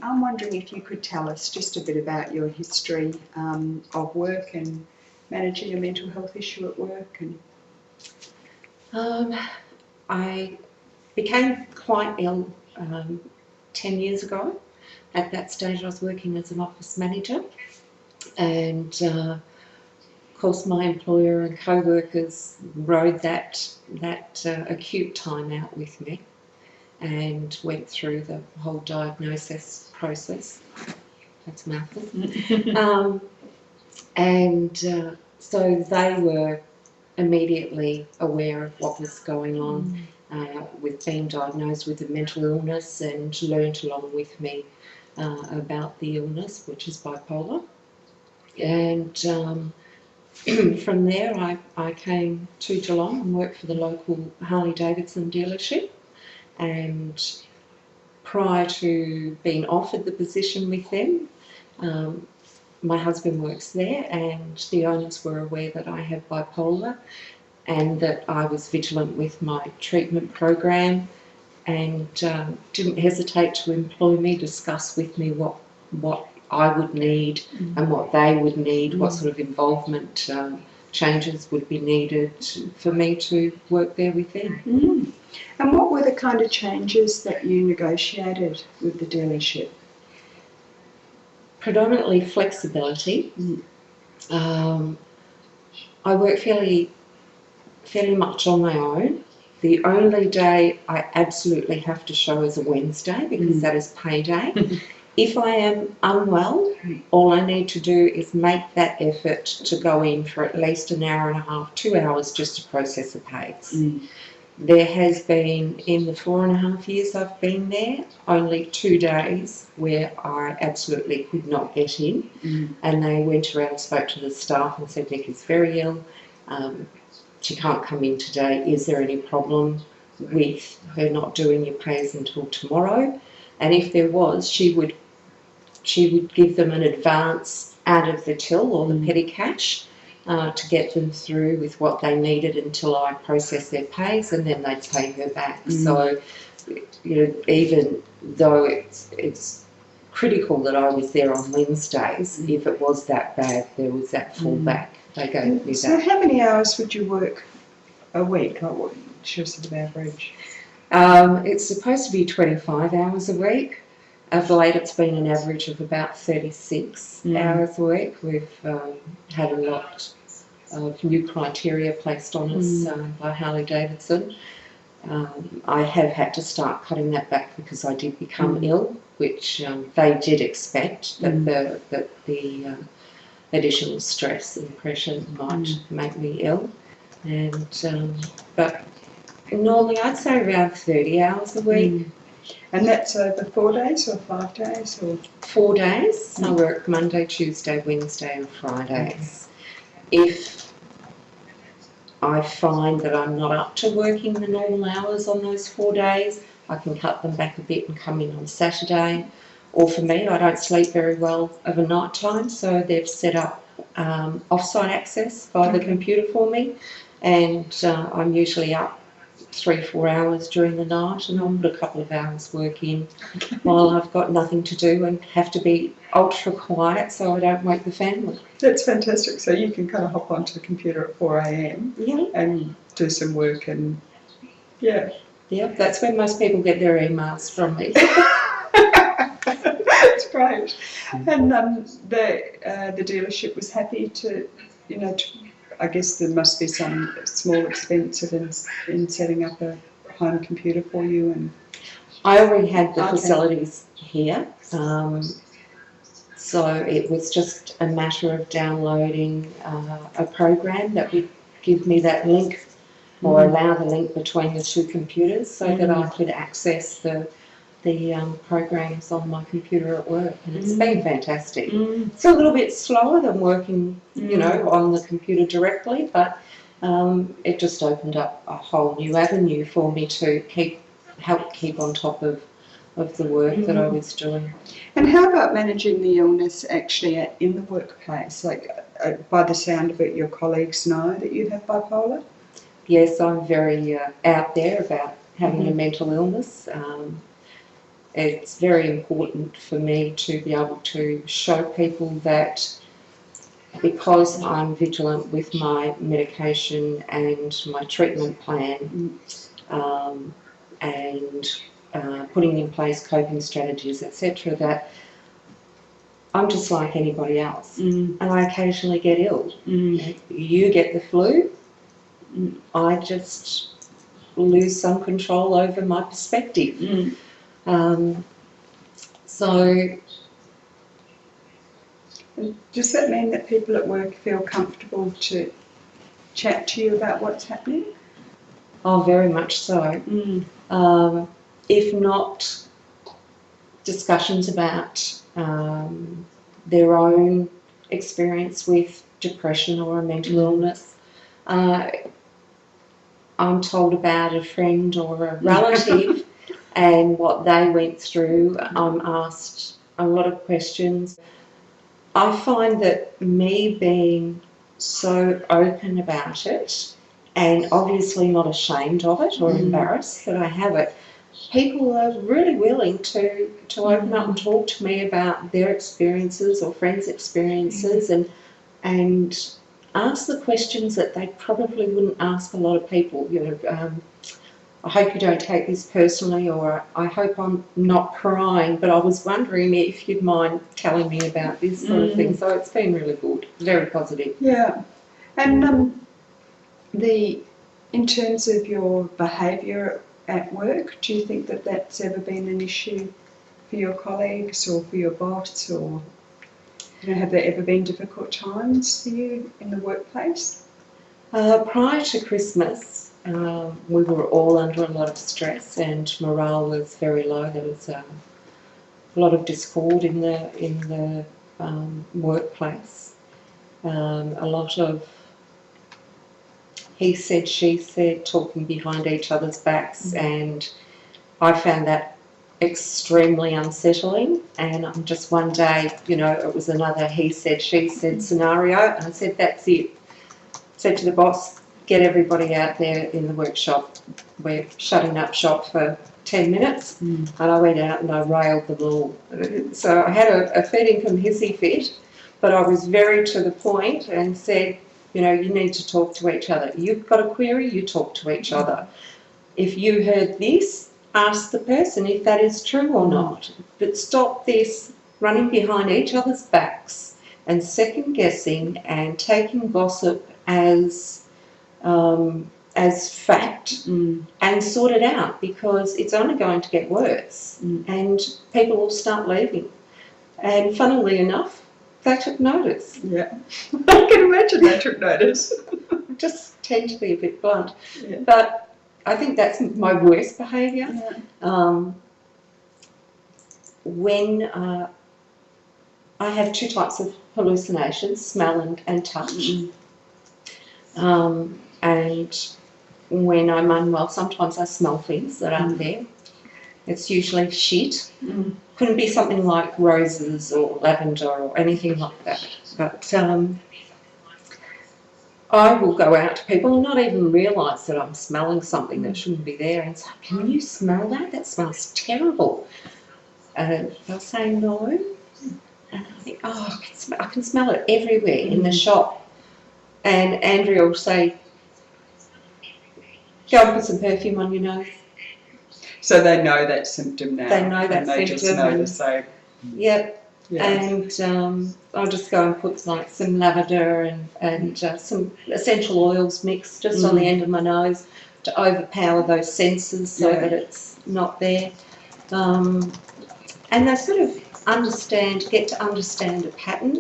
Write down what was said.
I'm wondering if you could tell us just a bit about your history of work and managing a mental health issue at work. And I became quite ill 10 years ago. At that stage I was working as an office manager, and of course my employer and co-workers rode that acute time out with me and went through the whole diagnosis process. That's a mouthful. So they were immediately aware of what was going on with being diagnosed with a mental illness, and learnt along with me about the illness, which is bipolar. And from there I came to Geelong and worked for the local Harley-Davidson dealership, and prior to being offered the position with them, my husband works there, and the owners were aware that I have bipolar and that I was vigilant with my treatment program, and didn't hesitate to employ me, discuss with me what I would need and what they would need, what sort of involvement changes would be needed for me to work there with them. And what were the kind of changes that you negotiated with the dealership? Predominantly flexibility. I work fairly much on my own. The only day I absolutely have to show is a Wednesday, because that is payday. If I am unwell, all I need to do is make that effort to go in for at least an hour and a half, 2 hours, just to process a case. There has been, in the 4.5 years I've been there, only 2 days where I absolutely could not get in. And they went around and spoke to the staff and said, Nicci's very ill, she can't come in today. Is there any problem with her not doing your pays until tomorrow? And if there was, she would give them an advance out of the till or the petty cash to get them through with what they needed until I processed their pays, and then they'd pay her back. So, you know, even though it's critical that I was there on Wednesdays, if it was that bad, there was that fallback. They gave me that. So how many hours would you work a week? Like, what's your sort of average? It's supposed to be 25 hours a week. Of late it's been an average of about 36 hours a week. We've had a lot of new criteria placed on us by Harley-Davidson. I have had to start cutting that back because I did become ill, which they did expect, that the additional stress and pressure might make me ill. And but normally I'd say around 30 hours a week. And that's over 4 days or 5 days? Or 4 days. I work Monday, Tuesday, Wednesday and Fridays. If I find that I'm not up to working the normal hours on those 4 days, I can cut them back a bit and come in on Saturday. Or for me, I don't sleep very well of a night time, so they've set up off-site access via the computer for me, and I'm usually up 3-4 hours during the night, and I'll put a couple of hours work in while I've got nothing to do and have to be ultra quiet so I don't wake the family. That's fantastic. So you can kind of hop onto the computer at 4 a.m. and do some work, and yeah, that's when most people get their emails from me. That's great. And the dealership was happy to, you know, I guess there must be some small expense in setting up a home computer for you. And I already had the facilities here, so it was just a matter of downloading a program that would give me that link, or allow the link between the two computers, so that I could access the programs on my computer at work, and it's been fantastic. It's a little bit slower than working, you know, on the computer directly, but it just opened up a whole new avenue for me to help keep on top of the work that I was doing. And how about managing the illness actually in the workplace? Like, by the sound of it, your colleagues know that you have bipolar? Yes, I'm very out there about having a mental illness. it's very important for me to be able to show people that because I'm vigilant with my medication and my treatment plan, and putting in place coping strategies, etc., that I'm just like anybody else, and I occasionally get ill. You get the flu, I just lose some control over my perspective. So, does that mean that people at work feel comfortable to chat to you about what's happening? oh, very much so. If not discussions about their own experience with depression or a mental illness, I'm told about a friend or a relative and what they went through. I'm asked a lot of questions. I find that me being so open about it, and obviously not ashamed of it or embarrassed that I have it, people are really willing to open up and talk to me about their experiences or friends' experiences, and ask the questions that they probably wouldn't ask a lot of people. I hope you don't take this personally, or I hope I'm not crying, but I was wondering if you'd mind telling me about this sort of thing. So it's been really good, very positive. Yeah. And in terms of your behaviour at work, do you think that that's ever been an issue for your colleagues or for your boss, or have there ever been difficult times for you in the workplace? Prior to Christmas, we were all under a lot of stress and morale was very low. There was a lot of discord in the workplace. A lot of he said, she said, talking behind each other's backs, and I found that extremely unsettling. And just one day, it was another he said, she said scenario, and I said, that's it. Said to the boss, get everybody out there in the workshop. We're shutting up shop for 10 minutes. And I went out and I railed them all. So I had a feeding from hissy fit, but I was very to the point and said, you need to talk to each other. You've got a query, you talk to each other. If you heard this, ask the person if that is true or not. But stop this running behind each other's backs and second guessing and taking gossip as fact, and sort it out, because it's only going to get worse, and people will start leaving. And funnily enough, they took notice. Yeah, I can imagine they took notice. I just tend to be a bit blunt, Yeah. but I think that's my worst behaviour. Yeah. When I have two types of hallucinations, smell and touch. And when I'm unwell, sometimes I smell things that aren't there. It's usually shit. Couldn't be something like roses or lavender or anything like that. But I will go out to people and not even realise that I'm smelling something that shouldn't be there, and say, can you smell that? That smells terrible. And they'll say no. And I think, oh, I can smell it everywhere in the shop. And Andrea will say, go and put some perfume on your nose. So they know that symptom now. They know that and they symptom. Just know the same. Yep. Yeah. And I'll just go and put like some lavender and some essential oils mixed just on the end of my nose to overpower those senses so that it's not there. And they sort of get to understand a pattern.